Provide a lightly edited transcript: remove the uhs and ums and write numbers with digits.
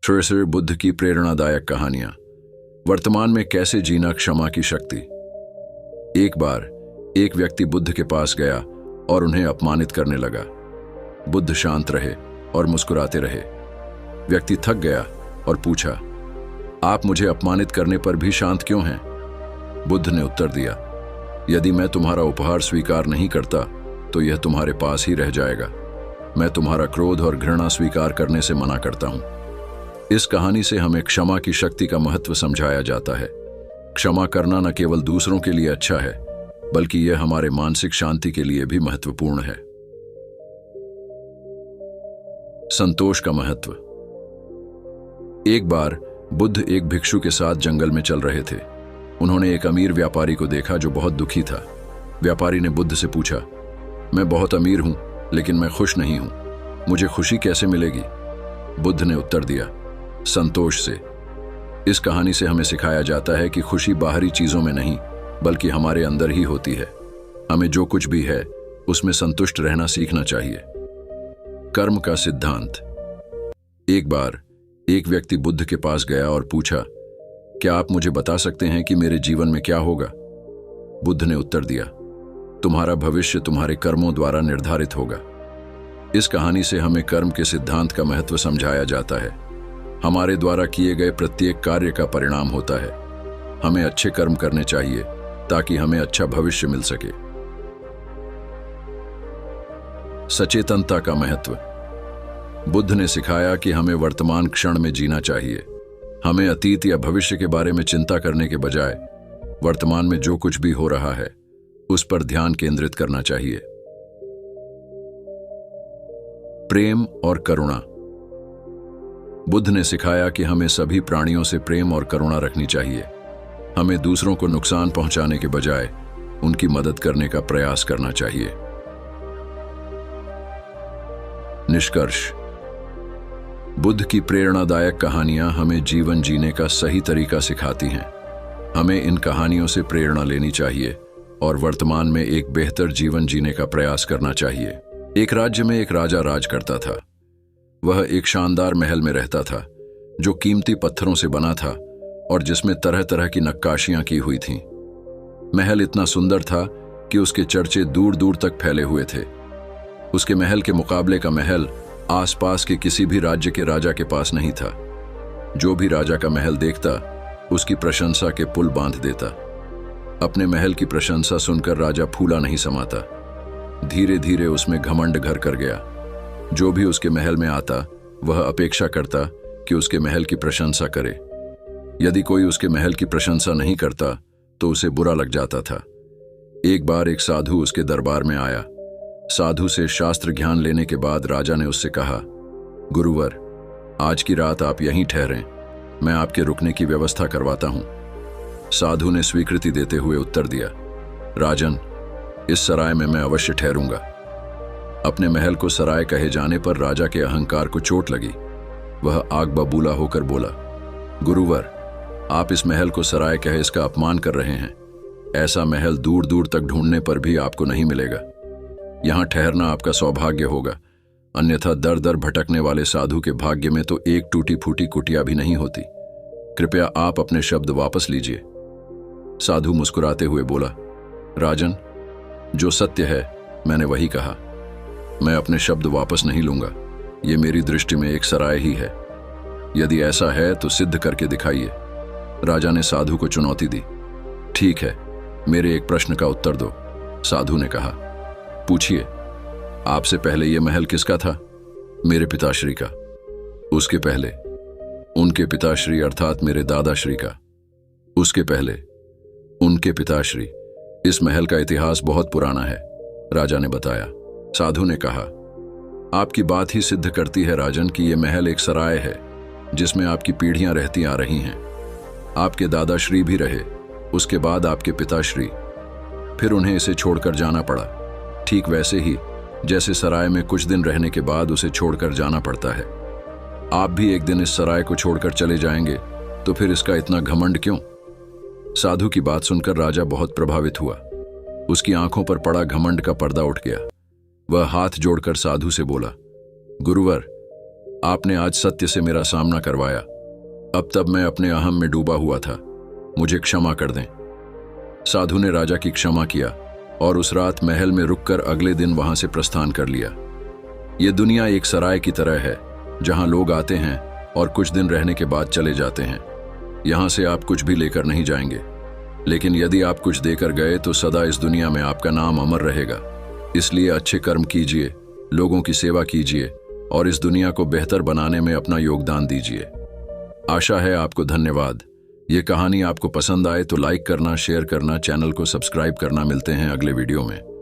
श्री बुद्ध की प्रेरणादायक कहानियां। वर्तमान में कैसे जीना क्षमा की शक्ति। एक बार एक व्यक्ति बुद्ध के पास गया और उन्हें अपमानित करने लगा। बुद्ध शांत रहे और मुस्कुराते रहे। व्यक्ति थक गया और पूछा, आप मुझे अपमानित करने पर भी शांत क्यों हैं? बुद्ध ने उत्तर दिया, यदि मैं तुम्हारा उपहार स्वीकार नहीं करता तो यह तुम्हारे पास ही रह जाएगा। मैं तुम्हारा क्रोध और घृणा स्वीकार करने से मना करता हूं। इस कहानी से हमें क्षमा की शक्ति का महत्व समझाया जाता है। क्षमा करना न केवल दूसरों के लिए अच्छा है, बल्कि यह हमारे मानसिक शांति के लिए भी महत्वपूर्ण है। संतोष का महत्व। एक बार बुद्ध एक भिक्षु के साथ जंगल में चल रहे थे। उन्होंने एक अमीर व्यापारी को देखा जो बहुत दुखी था। व्यापारी ने बुद्ध से पूछा, मैं बहुत अमीर हूं, लेकिन मैं खुश नहीं हूं। मुझे खुशी कैसे मिलेगी? बुद्ध ने उत्तर दिया, संतोष से। इस कहानी से हमें सिखाया जाता है कि खुशी बाहरी चीजों में नहीं, बल्कि हमारे अंदर ही होती है। हमें जो कुछ भी है उसमें संतुष्ट रहना सीखना चाहिए। कर्म का सिद्धांत। एक बार एक व्यक्ति बुद्ध के पास गया और पूछा, क्या आप मुझे बता सकते हैं कि मेरे जीवन में क्या होगा? बुद्ध ने उत्तर दिया, तुम्हारा भविष्य तुम्हारे कर्मों द्वारा निर्धारित होगा। इस कहानी से हमें कर्म के सिद्धांत का महत्व समझाया जाता है। हमारे द्वारा किए गए प्रत्येक कार्य का परिणाम होता है। हमें अच्छे कर्म करने चाहिए ताकि हमें अच्छा भविष्य मिल सके। सचेतनता का महत्व। बुद्ध ने सिखाया कि हमें वर्तमान क्षण में जीना चाहिए। हमें अतीत या भविष्य के बारे में चिंता करने के बजाय वर्तमान में जो कुछ भी हो रहा है उस पर ध्यान केंद्रित करना चाहिए। प्रेम और करुणा। बुद्ध ने सिखाया कि हमें सभी प्राणियों से प्रेम और करुणा रखनी चाहिए। हमें दूसरों को नुकसान पहुंचाने के बजाय उनकी मदद करने का प्रयास करना चाहिए। निष्कर्ष। बुद्ध की प्रेरणादायक कहानियां हमें जीवन जीने का सही तरीका सिखाती हैं। हमें इन कहानियों से प्रेरणा लेनी चाहिए और वर्तमान में एक बेहतर जीवन जीने का प्रयास करना चाहिए। एक राज्य में एक राजा राज करता था। वह एक शानदार महल में रहता था जो कीमती पत्थरों से बना था और जिसमें तरह तरह की नक्काशियां की हुई थीं। महल इतना सुंदर था कि उसके चर्चे दूर दूर तक फैले हुए थे। उसके महल के मुकाबले का महल आसपास के किसी भी राज्य के राजा के पास नहीं था। जो भी राजा का महल देखता उसकी प्रशंसा के पुल बांध देता। अपने महल की प्रशंसा सुनकर राजा फूला नहीं समाता। धीरे धीरे उसमें घमंड घर कर गया। जो भी उसके महल में आता वह अपेक्षा करता कि उसके महल की प्रशंसा करे। यदि कोई उसके महल की प्रशंसा नहीं करता तो उसे बुरा लग जाता था। एक बार एक साधु उसके दरबार में आया। साधु से शास्त्र ज्ञान लेने के बाद राजा ने उससे कहा, गुरुवर, आज की रात आप यहीं ठहरें, मैं आपके रुकने की व्यवस्था करवाता हूं। साधु ने स्वीकृति देते हुए उत्तर दिया, राजन, इस सराय में मैं अवश्य ठहरूंगा। अपने महल को सराय कहे जाने पर राजा के अहंकार को चोट लगी। वह आग बबूला होकर बोला, गुरुवर, आप इस महल को सराय कहे इसका अपमान कर रहे हैं। ऐसा महल दूर दूर तक ढूंढने पर भी आपको नहीं मिलेगा। यहां ठहरना आपका सौभाग्य होगा, अन्यथा दर दर भटकने वाले साधु के भाग्य में तो एक टूटी फूटी कुटिया भी नहीं होती। कृपया आप अपने शब्द वापस लीजिए। साधु मुस्कुराते हुए बोला, राजन, जो सत्य है मैंने वही कहा। मैं अपने शब्द वापस नहीं लूंगा। ये मेरी दृष्टि में एक सराय ही है। यदि ऐसा है तो सिद्ध करके दिखाइए। राजा ने साधु को चुनौती दी। ठीक है, मेरे एक प्रश्न का उत्तर दो, साधु ने कहा। पूछिए। आपसे पहले यह महल किसका था? मेरे पिताश्री का। उसके पहले? उनके पिताश्री अर्थात मेरे दादाश्री का। उसके पहले? उनके पिताश्री। इस महल का इतिहास बहुत पुराना है, राजा ने बताया। साधु ने कहा, आपकी बात ही सिद्ध करती है राजन कि यह महल एक सराय है जिसमें आपकी पीढ़ियां रहती आ रही हैं। आपके दादाश्री भी रहे, उसके बाद आपके पिताश्री, फिर उन्हें इसे छोड़कर जाना पड़ा। ठीक वैसे ही जैसे सराय में कुछ दिन रहने के बाद उसे छोड़कर जाना पड़ता है। आप भी एक दिन इस सराय को छोड़कर चले जाएंगे, तो फिर इसका इतना घमंड क्यों? साधु की बात सुनकर राजा बहुत प्रभावित हुआ। उसकी आंखों पर पड़ा घमंड का पर्दा उठ गया। वह हाथ जोड़कर साधु से बोला, गुरुवर, आपने आज सत्य से मेरा सामना करवाया। अब तब मैं अपने अहम में डूबा हुआ था, मुझे क्षमा कर दें। साधु ने राजा की क्षमा किया और उस रात महल में रुककर अगले दिन वहां से प्रस्थान कर लिया। ये दुनिया एक सराय की तरह है, जहां लोग आते हैं और कुछ दिन रहने के बाद चले जाते हैं। यहां से आप कुछ भी लेकर नहीं जाएंगे, लेकिन यदि आप कुछ देकर गए तो सदा इस दुनिया में आपका नाम अमर रहेगा। इसलिए अच्छे कर्म कीजिए, लोगों की सेवा कीजिए और इस दुनिया को बेहतर बनाने में अपना योगदान दीजिए। आशा है आपको धन्यवाद। ये कहानी आपको पसंद आए तो लाइक करना, शेयर करना, चैनल को सब्सक्राइब करना। मिलते हैं अगले वीडियो में।